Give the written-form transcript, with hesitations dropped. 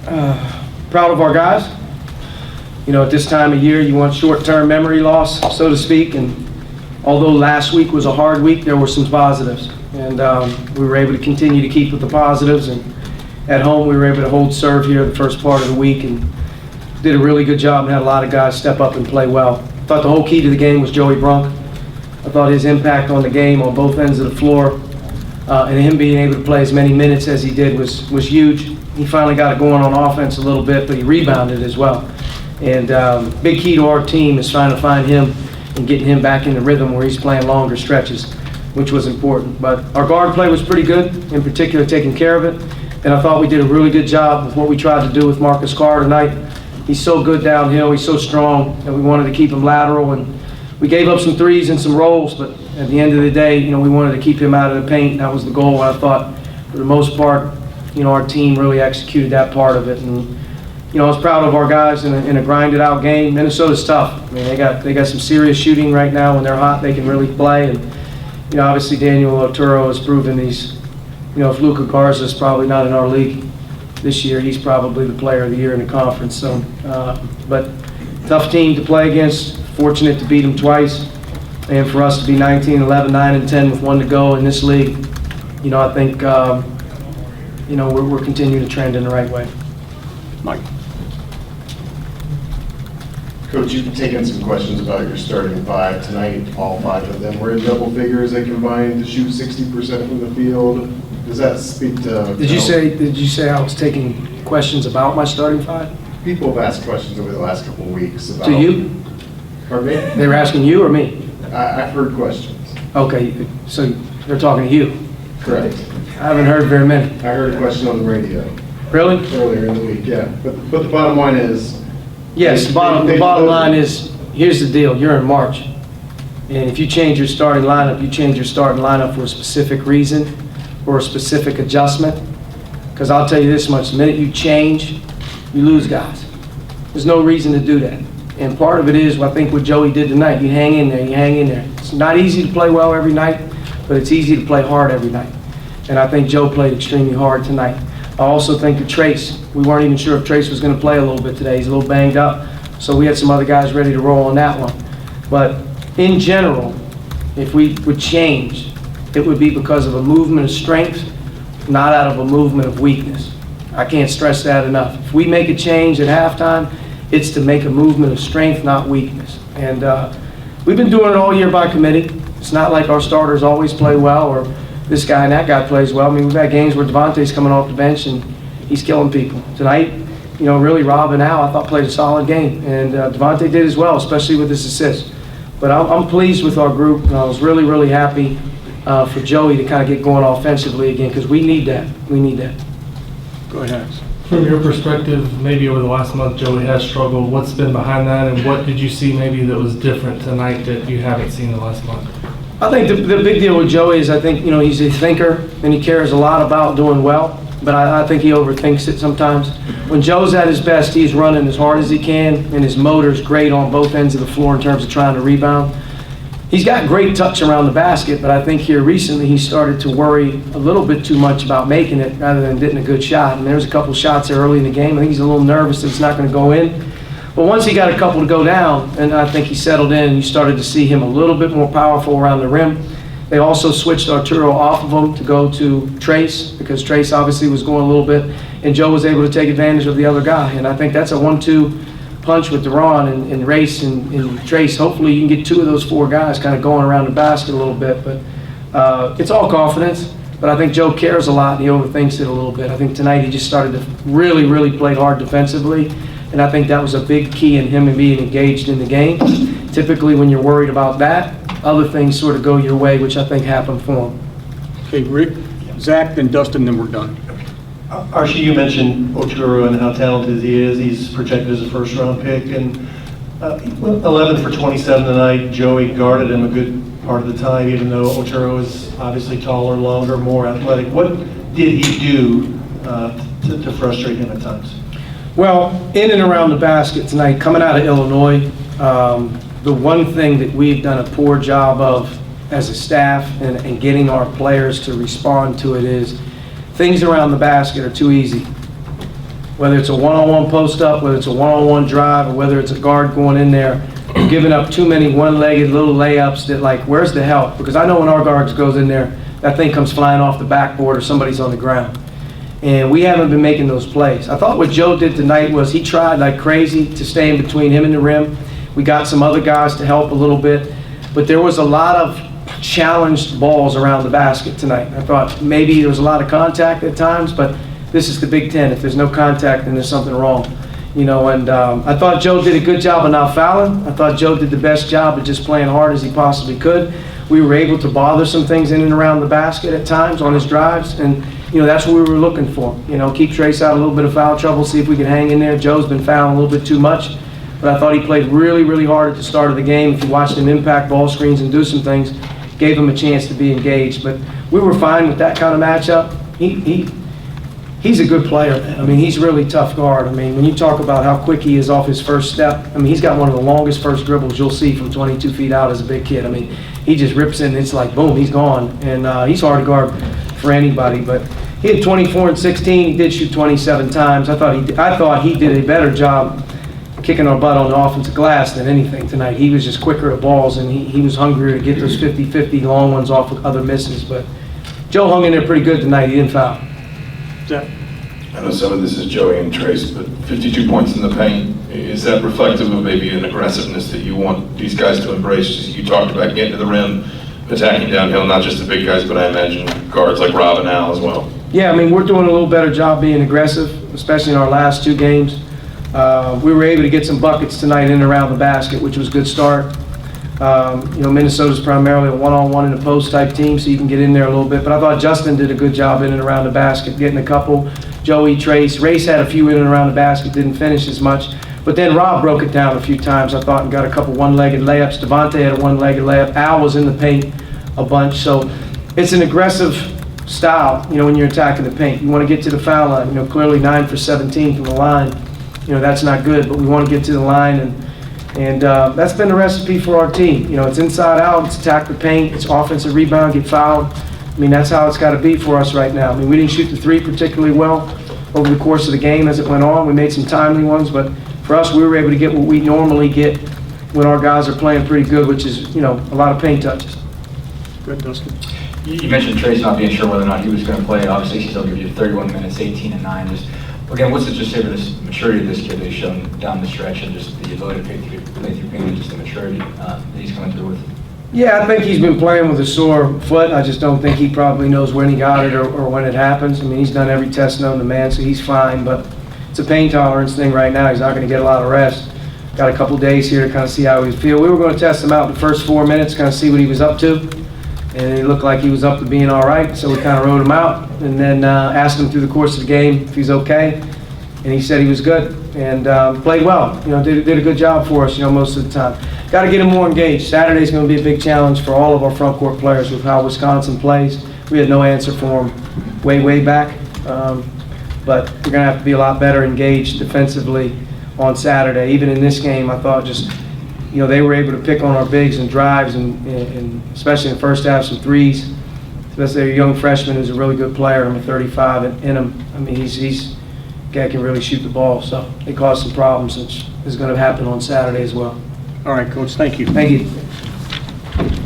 Proud of our guys. You know, at this time of year, you want short-term memory loss, so to speak, and although last week was a hard week, there were some positives, and we were able to continue to keep with the positives, and at home we were able to hold serve here the first part of the week and did a really good job and had a lot of guys step up and play well. I thought the whole key to the game was Joey Brunk. I thought his impact on the game on both ends of the floor and him being able to play as many minutes as he did was huge. He finally got it going on offense a little bit, but he rebounded as well. And big key to our team is trying to find him and getting him back in the rhythm where he's playing longer stretches, which was important. But our guard play was pretty good, in particular taking care of it. And I thought we did a really good job with what we tried to do with Marcus Carr tonight. He's so good downhill, he's so strong, and we wanted to keep him lateral. And we gave up some threes and some rolls, but at the end of the day, you know, we wanted to keep him out of the paint. That was the goal. I thought, for the most part, you know, our team really executed that part of it. And you know, I was proud of our guys in a grinded-out game. Minnesota's tough. I mean, they got some serious shooting right now. When they're hot, they can really play. And you know, obviously Daniel Otero has proven he's, you know, if Luka Garza's probably not in our league this year, he's probably the player of the year in the conference. So, but tough team to play against. Fortunate to beat them twice, and for us to be 19-11, 9-10 with 1 to go in this league, you know, I think, you know, we're continuing to trend in the right way. Mike. Coach, you've taken some questions about your starting five tonight. All 5 of them were in double figures. They combined to shoot 60% from the field. Does that speak to? Did you say I was taking questions about my starting five? People have asked questions over the last couple of weeks about. To you? Pardon me? They were asking you or me? I've heard questions. Okay, so they're talking to you. Correct. I haven't heard very many. I heard a question on the radio Really? earlier in the week. Yeah, but the bottom line is. Yes, the bottom line is, here's the deal, you're in March. And if you change your starting lineup, you change your starting lineup for a specific reason or a specific adjustment. Because I'll tell you this much, the minute you change, you lose guys. There's no reason to do that. And part of it is, I think what Joey did tonight, you hang in there, you hang in there. It's not easy to play well every night, but it's easy to play hard every night. And I think Joe played extremely hard tonight. I also think that Trace, we weren't even sure if Trace was going to play a little bit today. He's a little banged up. So we had some other guys ready to roll on that one. But in general, if we would change, it would be because of a movement of strength, not out of a movement of weakness. I can't stress that enough. If we make a change at halftime, it's to make a movement of strength, not weakness. And we've been doing it all year by committee. It's not like our starters always play well or this guy and that guy plays well. I mean, we've had games where Devontae's coming off the bench and he's killing people. Tonight, you know, really Rob and Al, I thought played a solid game. And Devontae did as well, especially with his assist. But I'm pleased with our group, and I was really, really happy for Joey to kind of get going offensively again, because we need that. We need that. Go ahead, Harris. From your perspective, maybe over the last month, Joey has struggled. What's been behind that, and what did you see maybe that was different tonight that you haven't seen the last month? I think the big deal with Joey is I think, you know, he's a thinker and he cares a lot about doing well, but I think he overthinks it sometimes. When Joe's at his best, he's running as hard as he can, and his motor's great on both ends of the floor in terms of trying to rebound. He's got great touch around the basket, but I think here recently he started to worry a little bit too much about making it rather than getting a good shot. And there's a couple shots early in the game. I think he's a little nervous that it's not going to go in. But once he got a couple to go down, and I think he settled in, and you started to see him a little bit more powerful around the rim. They also switched Arturo off of him to go to Trace, because Trace obviously was going a little bit, and Joe was able to take advantage of the other guy. And I think that's a 1-2 punch with Deron and Race and Trace. Hopefully you can get 2 of those 4 guys kind of going around the basket a little bit. But it's all confidence. But I think Joe cares a lot, and he overthinks it a little bit. I think tonight he just started to really, really play hard defensively. And I think that was a big key in him and being engaged in the game. Typically, when you're worried about that, other things sort of go your way, which I think happened for him. Okay, Rick, Zach, then Dustin, then we're done. Archie, you mentioned Otero and how talented he is. He's projected as a first-round pick, and 11 for 27 tonight. Joey guarded him a good part of the time, even though Otero is obviously taller, longer, more athletic. What did he do to frustrate him at times? Well, in and around the basket tonight, coming out of Illinois, the one thing that we've done a poor job of as a staff and getting our players to respond to it is things around the basket are too easy. Whether it's a one-on-one post-up, whether it's a one-on-one drive, or whether it's a guard going in there, you're giving up too many one-legged little layups that, like, where's the help? Because I know when our guards goes in there, that thing comes flying off the backboard or somebody's on the ground. And we haven't been making those plays. I thought what Joe did tonight was he tried like crazy to stay in between him and the rim. We got some other guys to help a little bit, but there was a lot of challenged balls around the basket tonight. I thought maybe there was a lot of contact at times, but this is the Big Ten. If there's no contact, then there's something wrong. You know, and I thought Joe did a good job of not fouling. I thought Joe did the best job of just playing hard as he possibly could. We were able to bother some things in and around the basket at times on his drives, and you know, that's what we were looking for. You know, keep Trace out a little bit of foul trouble, see if we can hang in there. Joe's been fouling a little bit too much, but I thought he played really, really hard at the start of the game. If you watched him impact ball screens and do some things, gave him a chance to be engaged. But we were fine with that kind of matchup. He's a good player, man. I mean, he's a really tough guard. I mean, when you talk about how quick he is off his first step, I mean, he's got one of the longest first dribbles you'll see from 22 feet out as a big kid. I mean, he just rips in, it's like, boom, he's gone. And he's hard to guard for anybody. But he had 24 and 16. He did shoot 27 times. I thought he did a better job kicking our butt on the offensive glass than anything tonight. He was just quicker at balls, and he was hungrier to get those 50-50 long ones off of other misses. But Joe hung in there pretty good tonight. He didn't foul. Zach? I know some of this is Joey and Trace, but 52 points in the paint, is that reflective of maybe an aggressiveness that you want these guys to embrace? Just, you talked about getting to the rim, attacking downhill, not just the big guys, but I imagine guards like Rob and Al as well. Yeah, I mean, we're doing a little better job being aggressive, especially in our last two games. We were able to get some buckets tonight in and around the basket, which was a good start. You know, Minnesota's primarily a one-on-one in a post type team, so you can get in there a little bit. But I thought Justin did a good job in and around the basket, getting a couple. Joey, Trace, Race had a few in and around the basket, didn't finish as much. But then Rob broke it down a few times, I thought, and got a couple one-legged layups. Devontae had a one-legged layup. Al was in the paint a bunch. So it's an aggressive style, you know, when you're attacking the paint. You want to get to the foul line. You know, clearly 9 for 17 from the line. You know, that's not good, but we want to get to the line, and that's been the recipe for our team. You know, it's inside out, it's attack the paint, it's offensive rebound, get fouled. I mean, that's how it's got to be for us right now. I mean, we didn't shoot the three particularly well over the course of the game as it went on. We made some timely ones, but for us, we were able to get what we normally get when our guys are playing pretty good, which is, you know, a lot of paint touches. Good, Dustin. You mentioned Trace not being sure whether or not he was going to play. Obviously, he's still give you 31 minutes, 18 and 9. Just again, what's it just say for this maturity of this kid that he's shown down the stretch, and just the ability to play through pain, and just the maturity that he's coming through with? Yeah, I think he's been playing with a sore foot. I just don't think he probably knows when he got it or when it happens. I mean, he's done every test known to man, so he's fine, but it's a pain tolerance thing right now. He's not going to get a lot of rest. Got a couple days here to kind of see how he feels. We were going to test him out in the first 4 minutes, kind of see what he was up to, and it looked like he was up to being all right, so we kind of wrote him out, and then asked him through the course of the game if he's okay, and he said he was good, and played well. You know, did a good job for us, you know, most of the time. Got to get him more engaged. Saturday's going to be a big challenge for all of our front court players with how Wisconsin plays. We had no answer for him way back, but we're going to have to be a lot better engaged defensively on Saturday. Even in this game, I thought just, you know, they were able to pick on our bigs and drives, and especially in the first half, some threes. Especially a young freshman who's a really good player, I'm a 35 in him. I mean, he's guy can really shoot the ball, so it caused some problems, which is going to happen on Saturday as well. All right, Coach, thank you. Thank you.